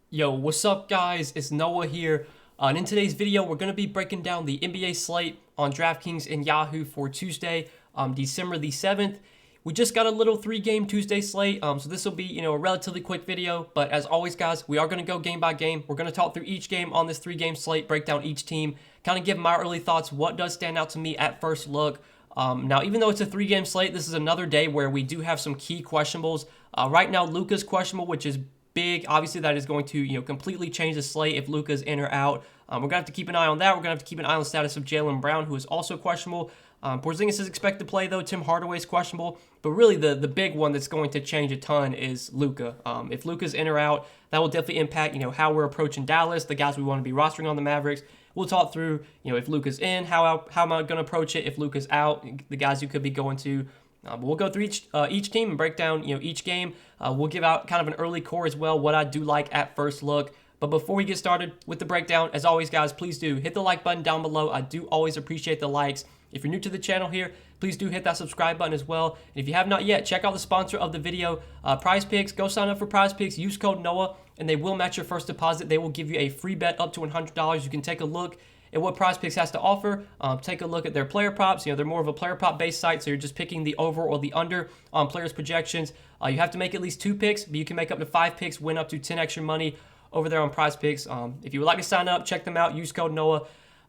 Yo, what's up, guys? It's Noah here. And in today's video, we're going to be breaking down the NBA slate on Draftkings and Yahoo for Tuesday, December the 7th. We just got a little three-game Tuesday slate, so this will be, a relatively quick video. But as always, guys, we are going to go game by game. We're going to talk through each game on this three-game slate, break down each team, kind of give my early thoughts, what does stand out to me at first look. Now, even though it's a three-game slate, this is another day where we do have some key questionables. Right now, Luka's questionable, which is big. Obviously, that is going to completely change the slate if Luka's in or out. We're gonna have to keep an eye on that. We're gonna have to keep an eye on the status of Jaylen Brown, who is also questionable. Porzingis is expected to play though. Tim Hardaway is questionable, but really the big one that's going to change a ton is Luka. If Luka's in or out, that will definitely impact how we're approaching Dallas, the guys we want to be rostering on the Mavericks. We'll talk through if Luka's in, how am I going to approach it? If Luka's out, the guys you could be going to. But we'll go through each team and break down each game. We'll give out kind of an early core as well, what I do like at first look. But before we get started with the breakdown, as always, guys, please do hit the like button down below. I do always appreciate the likes. If you're new to the channel here, please do hit that subscribe button as well. And if you have not yet, check out the sponsor of the video, Prize Picks. Go sign up for Prize Picks. Use code Noah, and they will match your first deposit. They will give you a free bet up to $100. You can take a look at what Prize Picks has to offer. Take a look at their player props. They're more of a player prop based site, so you're just picking the over or the under on players' projections. You have to make at least 2 picks, but you can make up to 5 picks, win up to 10 extra money over there on Prize Picks. If you would like to sign up, check them out. Use code Noah.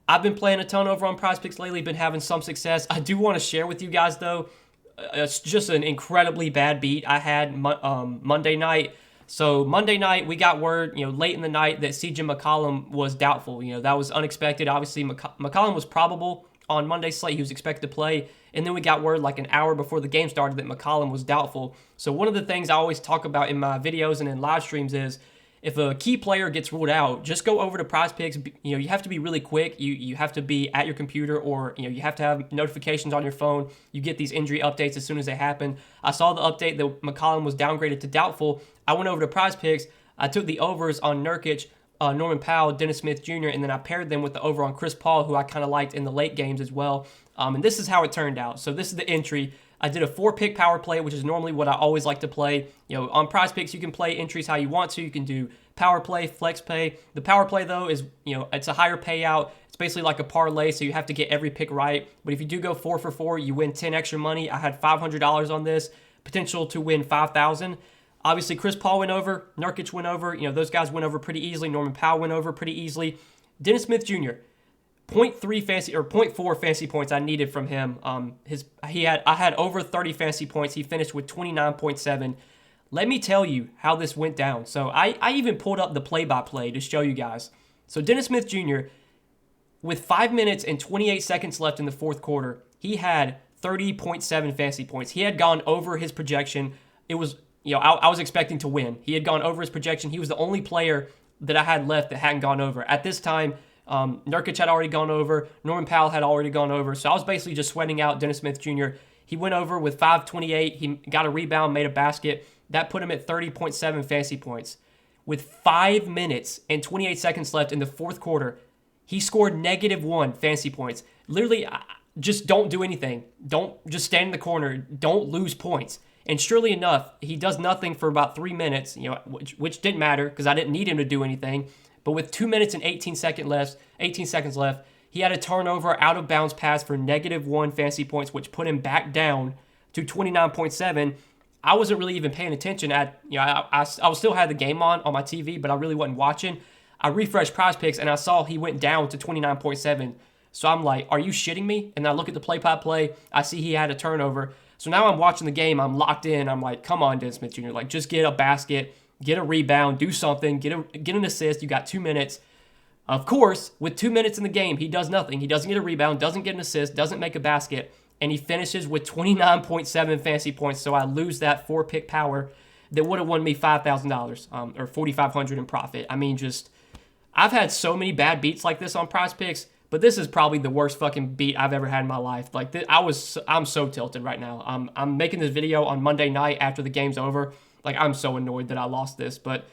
I've been playing a ton over on Prize Picks lately, been having some success. I do want to share with you guys, though, it's just an incredibly bad beat I had Monday night. So Monday night, we got word, late in the night that CJ McCollum was doubtful. That was unexpected. Obviously, McCollum was probable on Monday's slate. He was expected to play. And then we got word like an hour before the game started that McCollum was doubtful. So one of the things I always talk about in my videos and in live streams is if a key player gets ruled out, just go over to Prize Picks. You have to be really quick. You have to be at your computer, or you have to have notifications on your phone. You get these injury updates as soon as they happen. I saw the update that McCollum was downgraded to doubtful. I went over to Prize Picks. I took the overs on Nurkic, Norman Powell, Dennis Smith Jr., and then I paired them with the over on Chris Paul, who I kind of liked in the late games as well. And this is how it turned out. So this is the entry. I did a 4-pick power play, which is normally what I always like to play. On Prize Picks, you can play entries how you want to. You can do power play, flex pay. The power play, though, is, it's a higher payout. It's basically like a parlay, so you have to get every pick right. But if you do go 4 for 4, you win 10 extra money. I had $500 on this, potential to win $5,000. Obviously, Chris Paul went over. Nurkic went over. Those guys went over pretty easily. Norman Powell went over pretty easily. Dennis Smith Jr., 0.4 fantasy points I needed from him. I had over 30 fantasy points. He finished with 29.7. Let me tell you how this went down. So I even pulled up the play-by-play to show you guys. So Dennis Smith Jr., with 5 minutes and 28 seconds left in the fourth quarter, he had 30.7 fantasy points. He had gone over his projection. It was, I was expecting to win. He had gone over his projection. He was the only player that I had left that hadn't gone over. At this time, Nurkic had already gone over. Norman Powell had already gone over. So I was basically just sweating out Dennis Smith Jr. He went over with 5:28. He got a rebound, made a basket. That put him at 30.7 fantasy points. With 5 minutes and 28 seconds left in the fourth quarter, he scored -1 fantasy points. Literally, just don't do anything. Don't just stand in the corner. Don't lose points. And surely enough, he does nothing for about 3 minutes, which didn't matter because I didn't need him to do anything. But with 2 minutes and 18 seconds left, he had a turnover out of bounds pass for -1 fantasy points, which put him back down to 29.7. I wasn't really even paying attention I still had the game on my TV, but I really wasn't watching. I refreshed Prize Picks and I saw he went down to 29.7. So I'm like, are you shitting me? And I look at the play-by-play. I see he had a turnover. So now I'm watching the game. I'm locked in. I'm like, come on, Dennis Smith Jr. Just get a basket, get a rebound, do something, get an assist. You got 2 minutes. Of course, with 2 minutes in the game, he does nothing. He doesn't get a rebound, doesn't get an assist, doesn't make a basket, and he finishes with 29.7 fantasy points. So I lose that 4-pick power that would have won me $5,000 or $4,500 in profit. I mean, I've had so many bad beats like this on Prize Picks, but this is probably the worst fucking beat I've ever had in my life. I'm so tilted right now. I'm making this video on Monday night after the game's over. I'm so annoyed that I lost this, but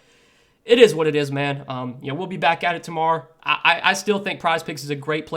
it is what it is, man. We'll be back at it tomorrow. I still think Prize Picks is a great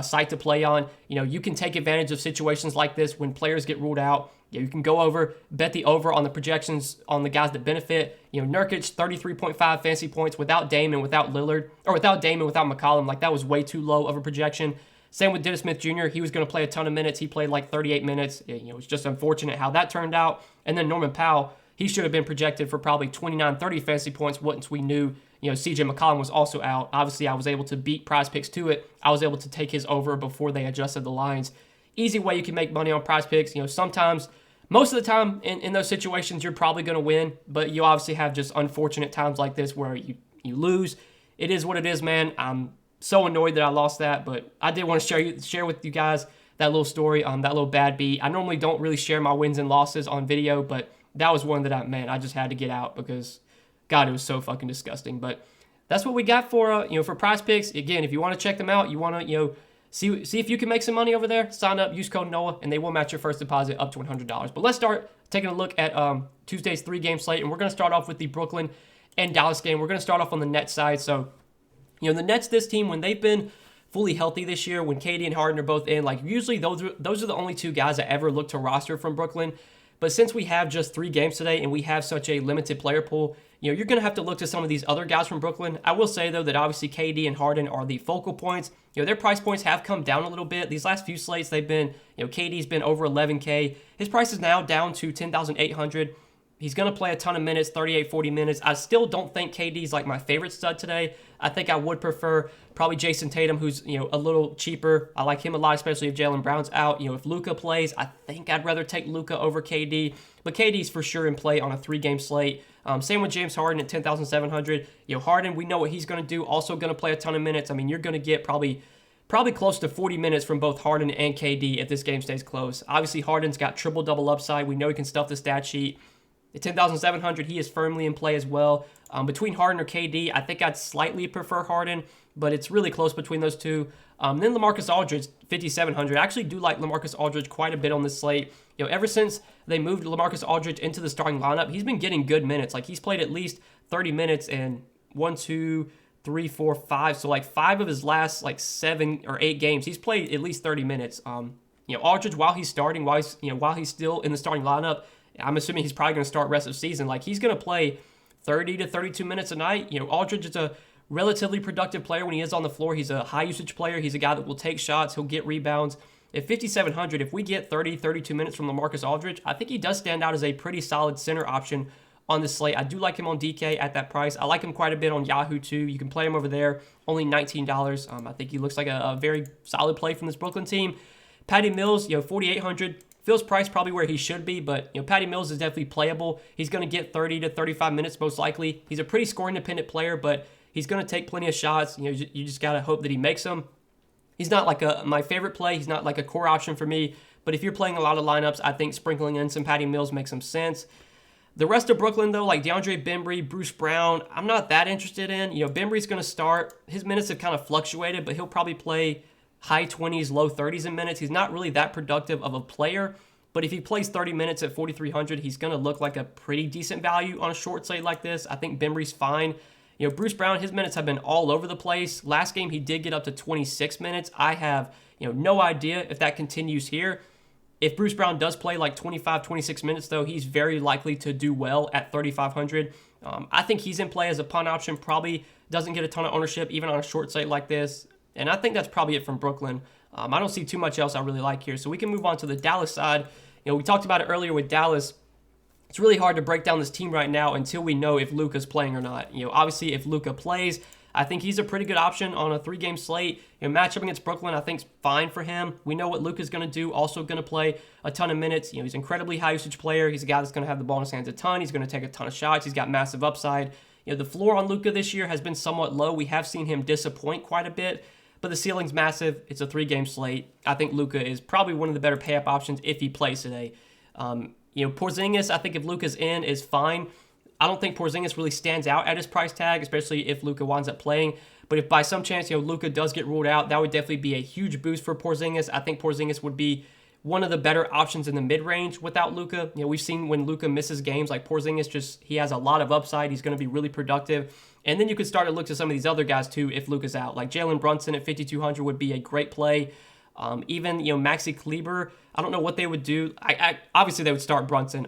site to play on. You can take advantage of situations like this when players get ruled out. Yeah, you can go over, bet the over on the projections on the guys that benefit. Nurkic, 33.5 fantasy points without Dame and without Lillard, or without Dame and without McCollum. Like, that was way too low of a projection. Same with Dennis Smith Jr. He was going to play a ton of minutes. He played like 38 minutes. It was just unfortunate how that turned out. And then Norman Powell, he should have been projected for probably 29, 30 fantasy points once we knew, CJ McCollum was also out. Obviously, I was able to beat Prize Picks to it. I was able to take his over before they adjusted the lines. Easy way you can make money on Prize Picks. Sometimes, most of the time in those situations, you're probably going to win, but you obviously have just unfortunate times like this where you lose. It is what it is, man. I'm so annoyed that I lost that, but I did want to share with you guys that little story, that little bad beat. I normally don't really share my wins and losses on video, but that was one that I just had to get out because, God, it was so fucking disgusting. But that's what we got for for Prize Picks. Again, if you want to check them out, you want to see if you can make some money over there, sign up, use code Noah, and they will match your first deposit up to $100. But let's start taking a look at Tuesday's 3-game slate, and we're going to start off with the Brooklyn and Dallas game. We're going to start off on the Nets side. So, the Nets, this team, when they've been fully healthy this year, when KD and Harden are both in, like, usually those are the only two guys that ever look to roster from Brooklyn. But since we have just 3 games today and we have such a limited player pool, you're going to have to look to some of these other guys from Brooklyn. I will say, though, that obviously KD and Harden are the focal points. Their price points have come down a little bit. These last few slates, they've been, KD's been over 11K. His price is now down to 10,800. He's going to play a ton of minutes, 38, 40 minutes. I still don't think KD's like my favorite stud today. I think I would prefer probably Jason Tatum, who's, a little cheaper. I like him a lot, especially if Jaylen Brown's out. If Luka plays, I think I'd rather take Luka over KD. But KD's for sure in play on a 3-game slate. Same with James Harden at 10,700. Harden, we know what he's going to do. Also going to play a ton of minutes. I mean, you're going to get probably close to 40 minutes from both Harden and KD if this game stays close. Obviously, Harden's got triple-double upside. We know he can stuff the stat sheet. At 10,700, he is firmly in play as well. Between Harden or KD, I think I'd slightly prefer Harden, but it's really close between those two. Then LaMarcus Aldridge, 5,700. I actually do like LaMarcus Aldridge quite a bit on this slate. Ever since they moved LaMarcus Aldridge into the starting lineup, he's been getting good minutes. Like, he's played at least 30 minutes in 1, 2, 3, 4, 5. So, like, 5 of his last, 7 or 8 games, he's played at least 30 minutes. Aldridge, while he's starting, while he's still in the starting lineup, I'm assuming he's probably going to start rest of season. Like, he's going to play 30 to 32 minutes a night. Aldridge is a relatively productive player when he is on the floor. He's a high-usage player. He's a guy that will take shots. He'll get rebounds. At 5,700, if we get 30, 32 minutes from LaMarcus Aldridge, I think he does stand out as a pretty solid center option on this slate. I do like him on DK at that price. I like him quite a bit on Yahoo, too. You can play him over there, only $19. I think he looks like a very solid play from this Brooklyn team. Patty Mills, 4,800. Feels priced probably where he should be, but Patty Mills is definitely playable. He's going to get 30 to 35 minutes most likely. He's a pretty score-independent player, but he's going to take plenty of shots. You just got to hope that he makes them. He's not like my favorite play. He's not like a core option for me, but if you're playing a lot of lineups, I think sprinkling in some Patty Mills makes some sense. The rest of Brooklyn, though, like DeAndre Bembry, Bruce Brown, I'm not that interested in. Bembry's going to start. His minutes have kind of fluctuated, but he'll probably play high 20s, low 30s in minutes. He's not really that productive of a player, but if he plays 30 minutes at 4,300, he's going to look like a pretty decent value on a short slate like this. I think Bembry's fine. Bruce Brown, his minutes have been all over the place. Last game, he did get up to 26 minutes. I have, no idea if that continues here. If Bruce Brown does play like 25, 26 minutes, though, he's very likely to do well at 3,500. I think he's in play as a punt option. Probably doesn't get a ton of ownership, even on a short slate like this. And I think that's probably it from Brooklyn. I don't see too much else I really like here. So we can move on to the Dallas side. We talked about it earlier with Dallas. It's really hard to break down this team right now until we know if Luka's playing or not. Obviously, if Luka plays, I think he's a pretty good option on a 3-game slate. Matchup against Brooklyn, I think, is fine for him. We know what Luka's going to do. Also going to play a ton of minutes. He's an incredibly high-usage player. He's a guy that's going to have the ball in his hands a ton. He's going to take a ton of shots. He's got massive upside. The floor on Luka this year has been somewhat low. We have seen him disappoint quite a bit, but the ceiling's massive. It's a 3-game slate. I think Luka is probably one of the better pay-up options if he plays today. Porzingis, I think if Luka's in, is fine. I don't think Porzingis really stands out at his price tag, especially if Luka winds up playing. But if by some chance, Luka does get ruled out, that would definitely be a huge boost for Porzingis. I think Porzingis would be one of the better options in the mid-range without Luka. We've seen when Luka misses games, like Porzingis he has a lot of upside. He's going to be really productive. And then you could start to look to some of these other guys too if Luka's out. Like Jalen Brunson at 5,200 would be a great play. Even, Maxi Kleber, I don't know what they would do. Obviously, they would start Brunson.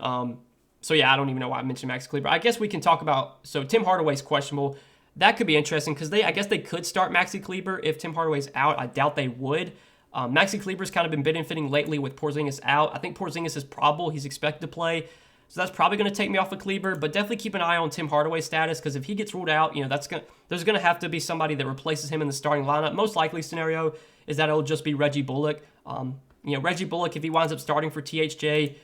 So, yeah, I don't even know why I mentioned Maxi Kleber. I guess we can talk about, so Tim Hardaway's questionable. That could be interesting because I guess they could start Maxi Kleber if Tim Hardaway's out. I doubt they would. Maxi Kleber's kind of been benefiting lately with Porzingis out. I think Porzingis is probable. He's expected to play. So that's probably going to take me off of Kleber, but definitely keep an eye on Tim Hardaway's status because if he gets ruled out, there's going to have to be somebody that replaces him in the starting lineup. Most likely scenario is that it'll just be Reggie Bullock. Reggie Bullock, if he winds up starting for THJ,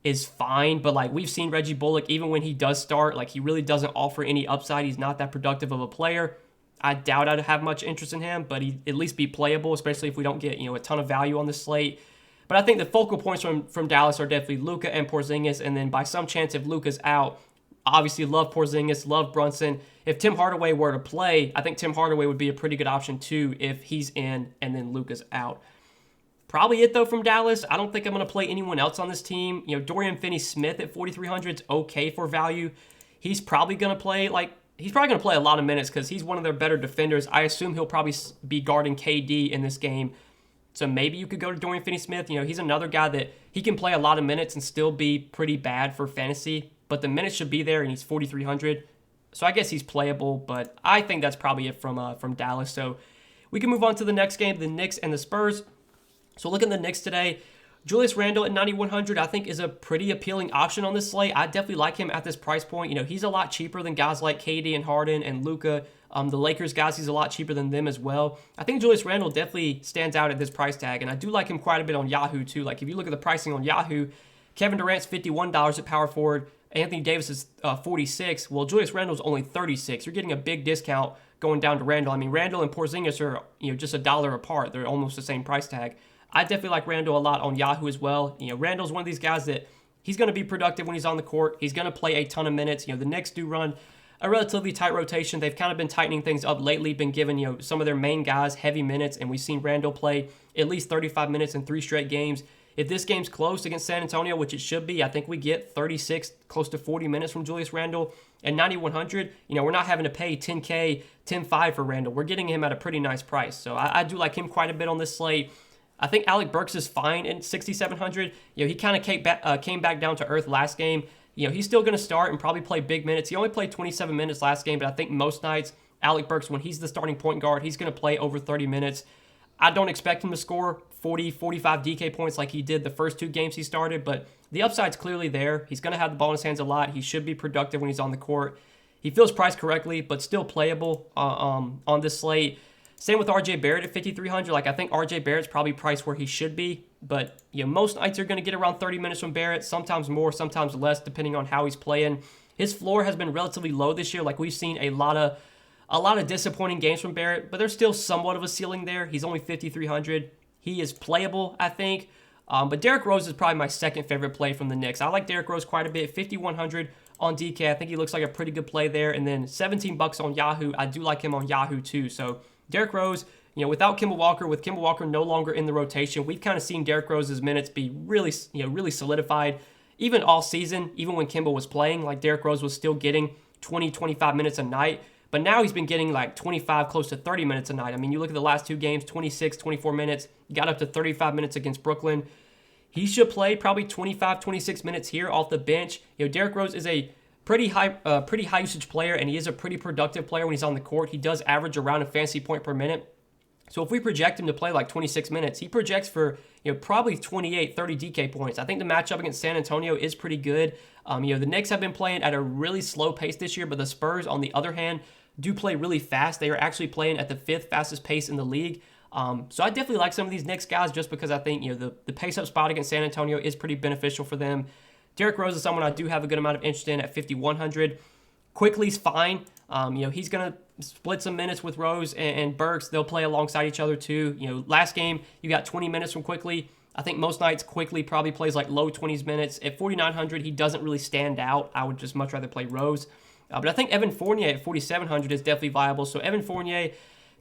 is fine, but like we've seen Reggie Bullock, even when he does start, like he really doesn't offer any upside. He's not that productive of a player. I doubt I'd have much interest in him, but he'd at least be playable, especially if we don't get a ton of value on the slate. But I think the focal points from Dallas are definitely Luka and Porzingis, and then by some chance, if Luka's out, obviously love Porzingis, love Brunson. If Tim Hardaway were to play, I think Tim Hardaway would be a pretty good option too if he's in and then Luka's out. Probably it though from Dallas. I don't think I'm going to play anyone else on this team. Dorian Finney-Smith at 4,300 is okay for value. He's probably going to play a lot of minutes because he's one of their better defenders. I assume he'll probably be guarding KD in this game. So maybe you could go to Dorian Finney-Smith. He's another guy that he can play a lot of minutes and still be pretty bad for fantasy, but the minutes should be there, and he's 4,300. So I guess he's playable, but I think that's probably it from Dallas. So we can move on to the next game, the Knicks and the Spurs. So looking at the Knicks today, Julius Randle at 9,100 I think is a pretty appealing option on this slate. I definitely like him at this price point. He's a lot cheaper than guys like KD and Harden and Luka. The Lakers guys, he's a lot cheaper than them as well. I think Julius Randle definitely stands out at this price tag, and I do like him quite a bit on Yahoo too. Like if you look at the pricing on Yahoo, Kevin Durant's $51 at power forward, Anthony Davis is $46. Well, Julius Randle's only $36. You're getting a big discount going down to Randle. I mean, Randle and Porzingis are just $1 apart. They're almost the same price tag. I definitely like Randle a lot on Yahoo as well. Randle's one of these guys that he's going to be productive when he's on the court. He's going to play a ton of minutes. The Knicks do run a relatively tight rotation. They've kind of been tightening things up lately, been giving some of their main guys heavy minutes, and we've seen Randle play at least 35 minutes in 3 straight games. If this game's close against San Antonio, which it should be, I think we get 36, close to 40 minutes from Julius Randle. At 9,100, we're not having to pay $10K, $10,500 for Randle. We're getting him at a pretty nice price. So I do like him quite a bit on this slate. I think Alec Burks is fine in 6,700. He kind of came back down to earth last game. He's still going to start and probably play big minutes. He only played 27 minutes last game, but I think most nights, Alec Burks, when he's the starting point guard, he's going to play over 30 minutes. I don't expect him to score 40, 45 DK points like he did the first 2 games he started, but the upside's clearly there. He's going to have the ball in his hands a lot. He should be productive when he's on the court. He feels priced correctly, but still playable on this slate. Same with RJ Barrett at 5,300. I think RJ Barrett's probably priced where he should be, but most nights are going to get around 30 minutes from Barrett, sometimes more, sometimes less, depending on how he's playing. His floor has been relatively low this year. We've seen a lot of disappointing games from Barrett, but there's still somewhat of a ceiling there. He's only 5,300. He is playable, I think. But Derrick Rose is probably my second favorite play from the Knicks. I like Derrick Rose quite a bit. 5,100 on DK. I think he looks like a pretty good play there. And then $17 on Yahoo. I do like him on Yahoo too. So Derrick Rose, without Kemba Walker, with Kemba Walker no longer in the rotation, we've kind of seen Derrick Rose's minutes be really solidified. Even all season, even when Kemba was playing, Derrick Rose was still getting 20, 25 minutes a night. But now he's been getting 25, close to 30 minutes a night. I mean, you look at the last 2 games, 26, 24 minutes, got up to 35 minutes against Brooklyn. He should play probably 25, 26 minutes here off the bench. Derrick Rose is a pretty high usage player, and he is a pretty productive player when he's on the court. He does average around a fantasy point per minute. So if we project him to play 26 minutes, he projects for probably 28, 30 DK points. I think the matchup against San Antonio is pretty good. The Knicks have been playing at a really slow pace this year, but the Spurs, on the other hand, do play really fast. They are actually playing at the 5th fastest pace in the league. So I definitely like some of these Knicks guys just because I think the pace-up spot against San Antonio is pretty beneficial for them. Derrick Rose is someone I do have a good amount of interest in at 5,100. Quickly's fine. He's going to split some minutes with Rose and Burks. They'll play alongside each other too. Last game, you got 20 minutes from Quickly. I think most nights Quickly probably plays low 20s minutes. At 4,900, he doesn't really stand out. I would just much rather play Rose. But I think Evan Fournier at 4,700 is definitely viable. So Evan Fournier,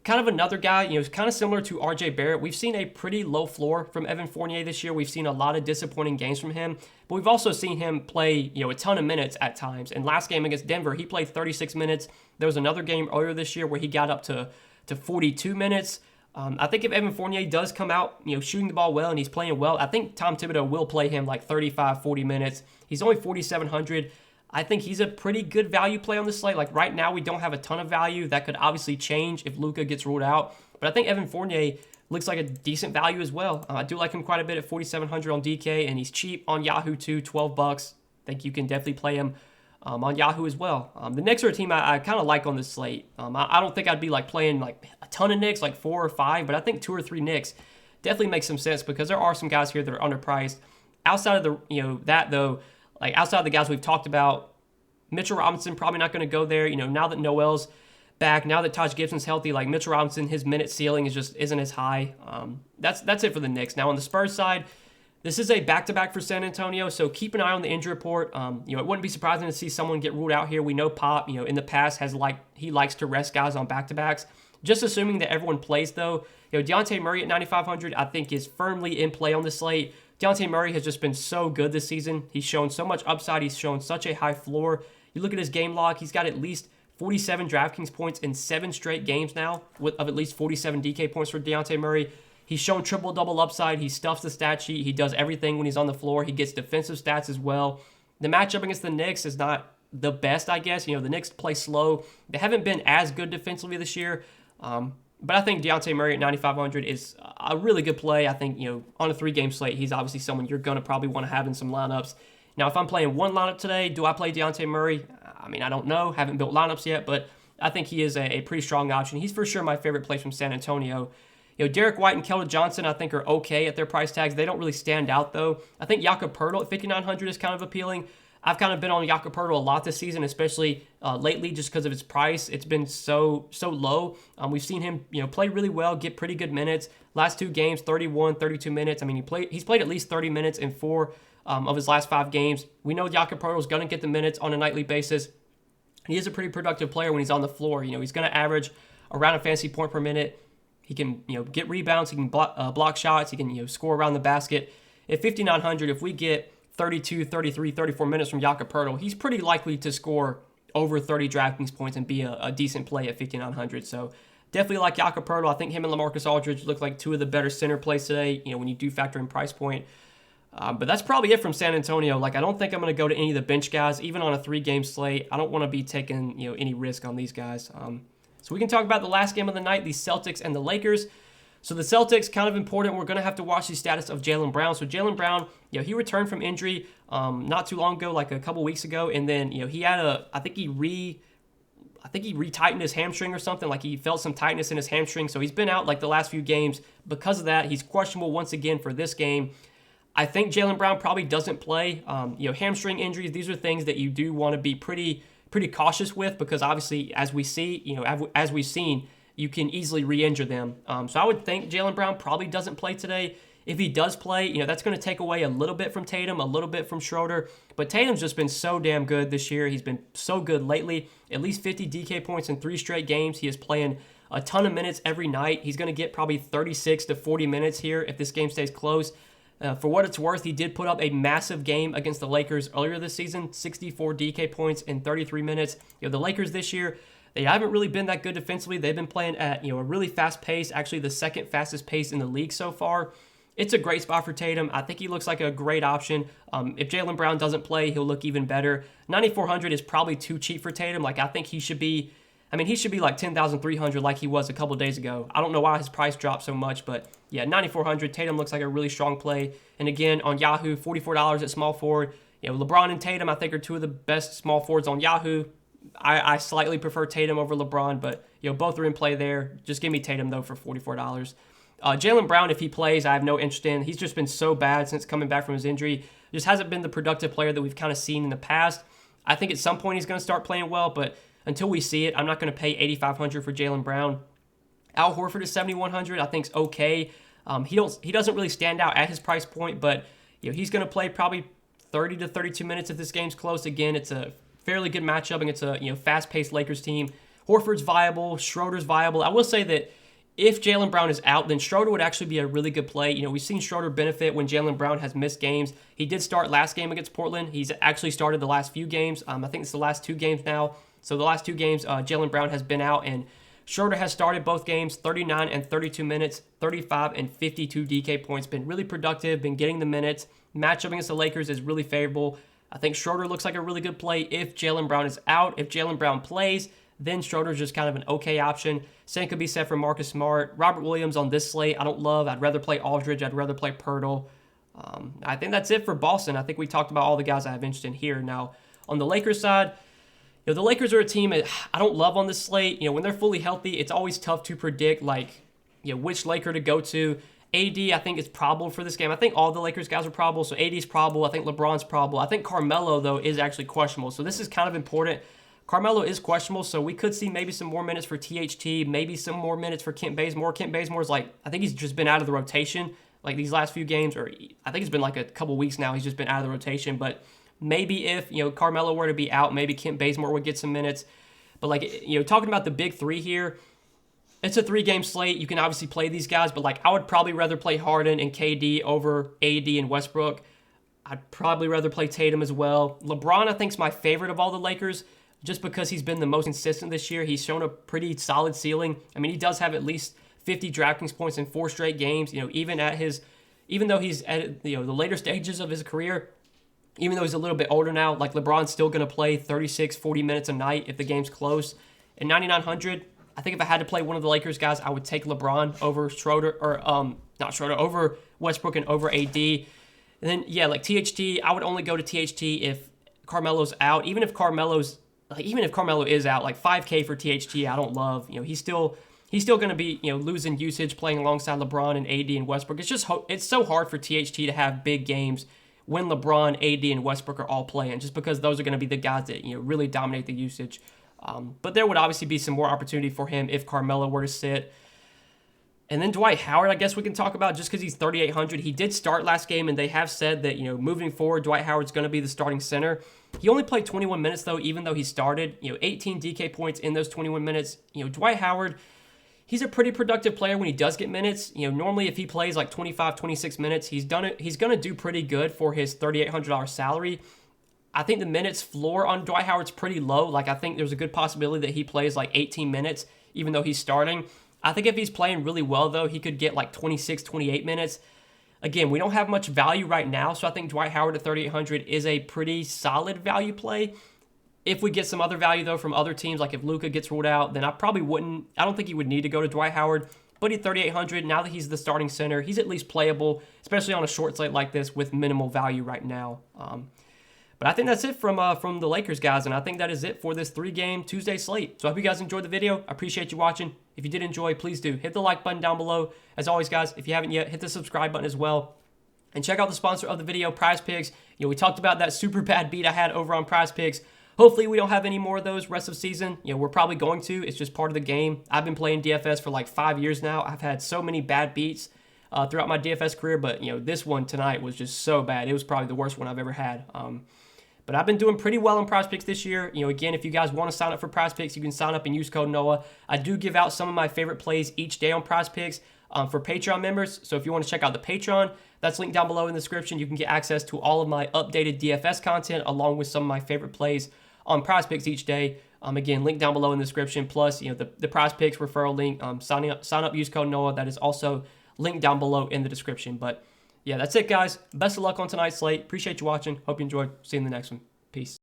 kind of another guy, kind of similar to RJ Barrett. We've seen a pretty low floor from Evan Fournier this year. We've seen a lot of disappointing games from him, but we've also seen him play, a ton of minutes at times. And last game against Denver, he played 36 minutes. There was another game earlier this year where he got up to 42 minutes. I think if Evan Fournier does come out, shooting the ball well and he's playing well, I think Tom Thibodeau will play him like 35, 40 minutes. He's only 4,700. I think he's a pretty good value play on this slate. Like right now, we don't have a ton of value. That could obviously change if Luka gets ruled out. But I think Evan Fournier looks like a decent value as well. I do like him quite a bit at 4,700 on DK, and he's cheap on Yahoo too, $12. I think you can definitely play him on Yahoo as well. The Knicks are a team I kind of like on this slate. I don't think I'd be like playing like a ton of Knicks, like 4 or 5, but I think 2 or 3 Knicks definitely makes some sense because there are some guys here that are underpriced. Outside of the like outside of the guys we've talked about, Mitchell Robinson probably not going to go there. Now that Noel's back, now that Taj Gibson's healthy, like Mitchell Robinson, his minute ceiling isn't as high. That's it for the Knicks. Now on the Spurs side, this is a back-to-back for San Antonio, so keep an eye on the injury report. It wouldn't be surprising to see someone get ruled out here. We know Pop, in the past he likes to rest guys on back-to-backs. Just assuming that everyone plays though, Dejounte Murray at 9,500 I think is firmly in play on the slate. Dejounte Murray has just been so good this season. He's shown so much upside. He's shown such a high floor. You look at his game log, he's got at least 47 DraftKings points in 7 straight games now of at least 47 DK points for Dejounte Murray. He's shown triple-double upside. He stuffs the stat sheet. He does everything when he's on the floor. He gets defensive stats as well. The matchup against the Knicks is not the best, I guess. The Knicks play slow. They haven't been as good defensively this year. But I think Dejounte Murray at 9,500 is a really good play. I think, on a 3-game slate, he's obviously someone you're going to probably want to have in some lineups. Now, if I'm playing one lineup today, do I play Dejounte Murray? I don't know. Haven't built lineups yet, but I think he is a pretty strong option. He's for sure my favorite play from San Antonio. Derek White and Keldon Johnson, I think, are okay at their price tags. They don't really stand out, though. I think Jakob Poeltl at 5,900 is kind of appealing. I've kind of been on Jakob Poeltl a lot this season, especially lately, just because of his price. It's been so low. We've seen him, play really well, get pretty good minutes. Last 2 games, 31, 32 minutes. He's played at least 30 minutes in 4 of his last 5 games. We know Jakob Poeltl is going to get the minutes on a nightly basis. He is a pretty productive player when he's on the floor. He's going to average around a fantasy point per minute. He can, get rebounds. He can block shots. He can, score around the basket. At 5,900, if we get 32, 33, 34 minutes from Jakob Poeltl, he's pretty likely to score over 30 DraftKings points and be a decent play at 5,900. So definitely like Jakob Poeltl. I think him and LaMarcus Aldridge look like 2 of the better center plays today, when you do factor in price point. But that's probably it from San Antonio. Like, I don't think I'm going to go to any of the bench guys, even on a 3-game slate. I don't want to be taking, any risk on these guys. So we can talk about the last game of the night, the Celtics and the Lakers. So the Celtics, kind of important. We're going to have to watch the status of Jaylen Brown. So Jaylen Brown, he returned from injury not too long ago, like a couple weeks ago. And then, he had I think he retightened his hamstring or something. Like he felt some tightness in his hamstring. So he's been out like the last few games because of that. He's questionable once again for this game. I think Jaylen Brown probably doesn't play. Hamstring injuries, these are things that you do want to be pretty cautious with because obviously, as we see, as we've seen, you can easily re-injure them. So I would think Jaylen Brown probably doesn't play today. If he does play, that's going to take away a little bit from Tatum, a little bit from Schroeder. But Tatum's just been so damn good this year. He's been so good lately. At least 50 DK points in 3 straight games. He is playing a ton of minutes every night. He's going to get probably 36 to 40 minutes here if this game stays close. For what it's worth, he did put up a massive game against the Lakers earlier this season, 64 DK points in 33 minutes. The Lakers this year, they haven't really been that good defensively. They've been playing at a really fast pace, actually the second fastest pace in the league so far. It's a great spot for Tatum. I think he looks like a great option. If Jaylen Brown doesn't play, he'll look even better. 9,400 is probably too cheap for Tatum. Like, I think he should be like 10,300 like he was a couple days ago. I don't know why his price dropped so much, but yeah, 9,400. Tatum looks like a really strong play. And again, on Yahoo, $44 at small forward. LeBron and Tatum, I think, are 2 of the best small forwards on Yahoo. I slightly prefer Tatum over LeBron, but both are in play there. Just give me Tatum though for $44. Jaylen Brown, if he plays, I have no interest in. He's just been so bad since coming back from his injury. Just hasn't been the productive player that we've kind of seen in the past. I think at some point he's going to start playing well, but until we see it, I'm not going to pay $8,500 for Jaylen Brown. Al Horford is $7,100. I think is okay. He doesn't really stand out at his price point, but he's going to play probably 30 to 32 minutes if this game's close. Again, it's a fairly good matchup against a fast-paced Lakers team. Horford's viable. Schroeder's viable. I will say that if Jaylen Brown is out, then Schroeder would actually be a really good play. We've seen Schroeder benefit when Jaylen Brown has missed games. He did start last game against Portland. He's actually started the last few games. I think it's the last 2 games now. So the last 2 games, Jaylen Brown has been out, and Schroeder has started both games, 39 and 32 minutes, 35 and 52 DK points. Been really productive, been getting the minutes. Matchup against the Lakers is really favorable. I think Schroeder looks like a really good play if Jaylen Brown is out. If Jaylen Brown plays, then Schroeder's just kind of an okay option. Same could be said for Marcus Smart. Robert Williams on this slate, I don't love. I'd rather play Aldridge. I'd rather play Pirtle. I think that's it for Boston. I think we talked about all the guys I have interest in here. Now, on the Lakers side, the Lakers are a team I don't love on this slate. When they're fully healthy, it's always tough to predict, which Laker to go to. AD, I think, is probable for this game. I think all the Lakers guys are probable, so AD's probable. I think LeBron's probable. I think Carmelo, though, is actually questionable. So this is kind of important. Carmelo is questionable, so we could see maybe some more minutes for THT, maybe some more minutes for Kent Bazemore. Kent Bazemore's I think he's just been out of the rotation these last few games, or I think it's been a couple weeks now. He's just been out of the rotation, but maybe if, Carmelo were to be out, maybe Kent Bazemore would get some minutes. But, talking about the big three here, it's a 3-game slate. You can obviously play these guys, but, I would probably rather play Harden and KD over AD and Westbrook. I'd probably rather play Tatum as well. LeBron, I think, is my favorite of all the Lakers just because he's been the most consistent this year. He's shown a pretty solid ceiling. I mean, he does have at least 50 DraftKings points in 4 straight games. Even though he's at, the later stages of his career, even though he's a little bit older now, LeBron's still going to play 36, 40 minutes a night if the game's close. At 9,900, I think if I had to play one of the Lakers guys, I would take LeBron over Schroeder, or over Westbrook and over AD. And then, THT, I would only go to THT if Carmelo's out. Even if Carmelo is out, 5K for THT, I don't love. He's still going to be, losing usage playing alongside LeBron and AD and Westbrook. It's so hard for THT to have big games when LeBron, AD, and Westbrook are all playing, just because those are going to be the guys that, really dominate the usage. But there would obviously be some more opportunity for him if Carmelo were to sit. And then Dwight Howard, I guess we can talk about, just because he's 3,800. He did start last game, and they have said that, moving forward, Dwight Howard's going to be the starting center. He only played 21 minutes, though, even though he started. 18 DK points in those 21 minutes. Dwight Howard, he's a pretty productive player when he does get minutes. Normally if he plays 25, 26 minutes, he's going to do pretty good for his $3,800 salary. I think the minutes floor on Dwight Howard's pretty low. I think there's a good possibility that he plays 18 minutes, even though he's starting. I think if he's playing really well, though, he could get 26, 28 minutes. Again, we don't have much value right now, so I think Dwight Howard at 3,800 is a pretty solid value play. If we get some other value, though, from other teams, if Luka gets ruled out, then I probably wouldn't. I don't think he would need to go to Dwight Howard. But at 3,800, now that he's the starting center, he's at least playable, especially on a short slate like this with minimal value right now. But I think that's it from the Lakers, guys, and I think that is it for this 3-game Tuesday slate. So I hope you guys enjoyed the video. I appreciate you watching. If you did enjoy, please do hit the like button down below. As always, guys, if you haven't yet, hit the subscribe button as well. And check out the sponsor of the video, PrizePicks. We talked about that super bad beat I had over on PrizePicks. Hopefully we don't have any more of those rest of the season. We're probably going to. It's just part of the game. I've been playing DFS for 5 years now. I've had so many bad beats throughout my DFS career, but this one tonight was just so bad. It was probably the worst one I've ever had. But I've been doing pretty well on PrizePicks this year. Again, if you guys want to sign up for PrizePicks, you can sign up and use code NOAH. I do give out some of my favorite plays each day on PrizePicks for Patreon members. So if you want to check out the Patreon, that's linked down below in the description. You can get access to all of my updated DFS content along with some of my favorite plays on PrizePicks each day. Again, link down below in the description. Plus, the PrizePicks referral link. Sign up, use code NOAH. That is also linked down below in the description. But yeah, that's it, guys. Best of luck on tonight's slate. Appreciate you watching. Hope you enjoyed. See you in the next one. Peace.